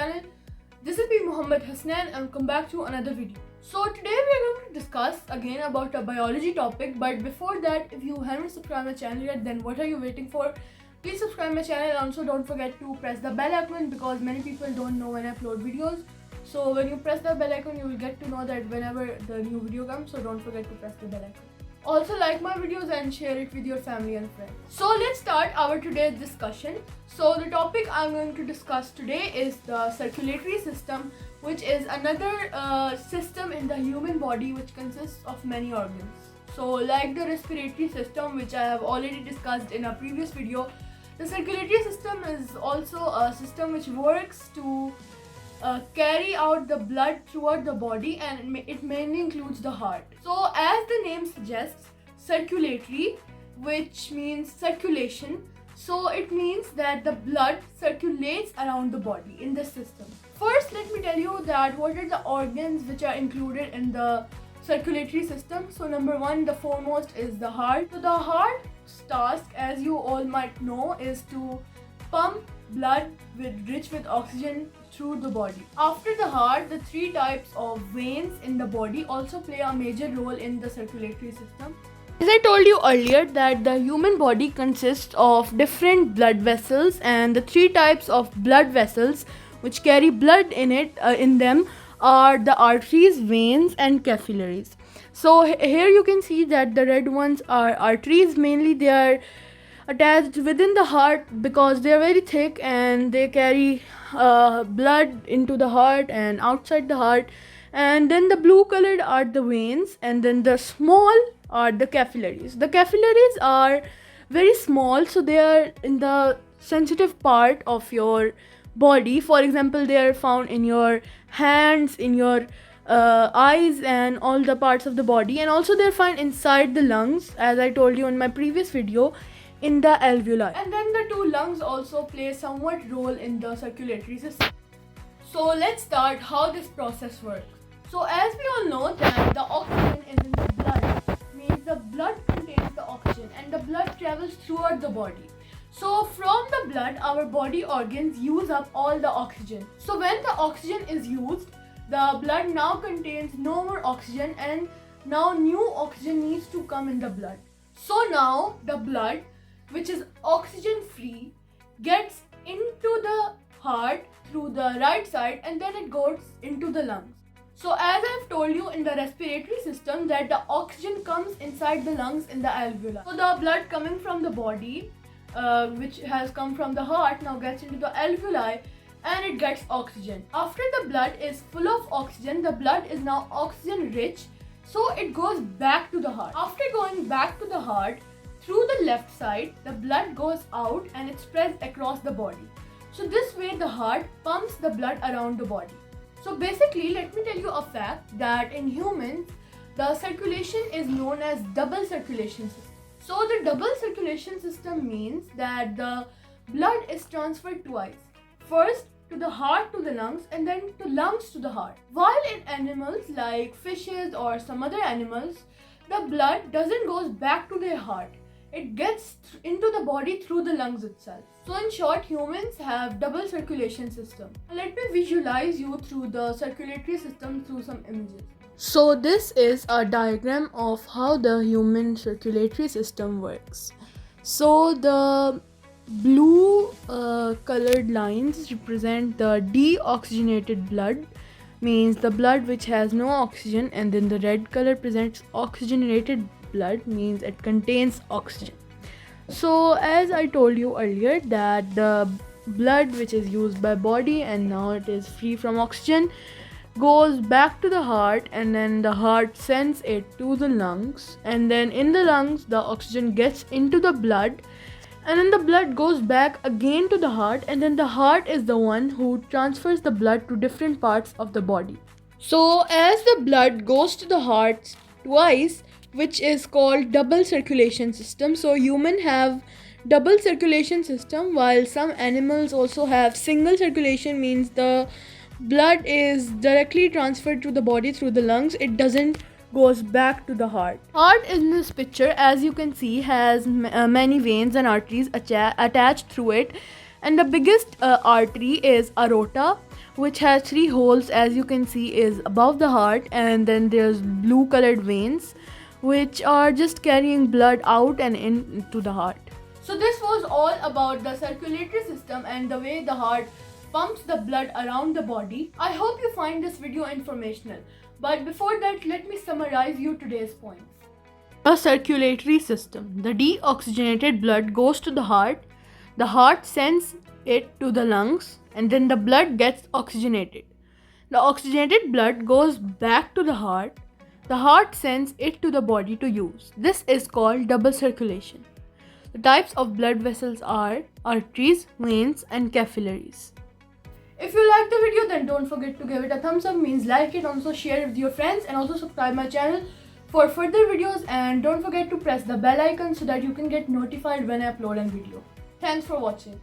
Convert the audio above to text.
channel. This is me Muhammad Hasnan and welcome back to another video. So today we are going to discuss again about a biology topic, but before that, if you haven't subscribed my channel yet, then what are you waiting for? Please subscribe my channel and also don't forget to press the bell icon because many people don't know when I upload videos. So when you press the bell icon, you will get to know that whenever the new video comes, so don't forget to press the bell icon. Also like my videos and share it with your family and friends. So let's start our today's discussion. So the topic I'm going to discuss today is the circulatory system, which is another system in the human body which consists of many organs. So like the respiratory system, which I have already discussed in a previous video, the circulatory system is also a system which works to carry out the blood throughout the body, and it mainly includes the heart. So as the name suggests, circulatory, which means circulation, so it means that the blood circulates around the body in this system. First, let me tell you that what are the organs which are included in the circulatory system. So number one, the foremost is the heart. So the heart's task, as you all might know, is to pump blood rich with oxygen through the body. After the heart, the three types of veins in the body also play a major role in the circulatory system. As I told you earlier that the human body consists of different blood vessels, and the three types of blood vessels which carry blood in them are the arteries, veins and capillaries. So here you can see that the red ones are arteries. Mainly they are attached within the heart because they are very thick and they carry blood into the heart and outside the heart. And then the blue colored are the veins, and then the small are the capillaries. The capillaries are very small, so they are in the sensitive part of your body. For example, they are found in your hands, in your eyes and all the parts of the body, and also they are found inside the lungs, as I told you in my previous video, in the alveoli. And then the two lungs also play somewhat role in the circulatory system. So let's start how this process works. So as we all know that the oxygen is in the blood, means the blood contains the oxygen and the blood travels throughout the body. So from the blood, our body organs use up all the oxygen. So when the oxygen is used, the blood now contains no more oxygen, and now new oxygen needs to come in the blood. So now the blood, which is oxygen free, gets into the heart through the right side, and then it goes into the lungs. So as I've told you in the respiratory system that the oxygen comes inside the lungs in the alveoli. So the blood coming from the body, which has come from the heart, now gets into the alveoli and it gets oxygen. After the blood is full of oxygen, the blood is now oxygen rich, so it goes back to the heart. After going back to the heart, through the left side, the blood goes out and it spreads across the body. So this way the heart pumps the blood around the body. So basically, let me tell you a fact that in humans, the circulation is known as double circulation system. So the double circulation system means that the blood is transferred twice. First to the heart to the lungs, and then to lungs to the heart. While in animals like fishes or some other animals, the blood doesn't go back to their heart. It gets into the body through the lungs itself. So in short, humans have double circulation system. Let me visualize you through the circulatory system through some images. So this is a diagram of how the human circulatory system works. So the blue colored lines represent the deoxygenated blood, means the blood which has no oxygen, and then the red color presents oxygenated blood, means it contains oxygen. So as I told you earlier that the blood which is used by body and now it is free from oxygen goes back to the heart, and then the heart sends it to the lungs, and then in the lungs the oxygen gets into the blood, and then the blood goes back again to the heart, and then the heart is the one who transfers the blood to different parts of the body. So as the blood goes to the heart twice, which is called double circulation system. So humans have double circulation system, while some animals also have single circulation, means the blood is directly transferred to the body through the lungs. It doesn't goes back to the heart. Heart in this picture, as you can see, has many veins and arteries attached through it, and the biggest artery is aorta, which has 3 holes, as you can see, is above the heart, and then there's blue colored veins which are just carrying blood out and into the heart. So this was all about the circulatory system and the way the heart pumps the blood around the body. I hope you find this video informational, but before that, let me summarize you today's points. The circulatory system. The deoxygenated blood goes to the heart sends it to the lungs, and then the blood gets oxygenated. The oxygenated blood goes back to the heart sends it to the body to use. This is called double circulation. The types of blood vessels are arteries, veins, and capillaries. If you like the video, then don't forget to give it a thumbs up, means like it, also share it with your friends, and also subscribe my channel for further videos, and don't forget to press the bell icon so that you can get notified when I upload a video. Thanks for watching.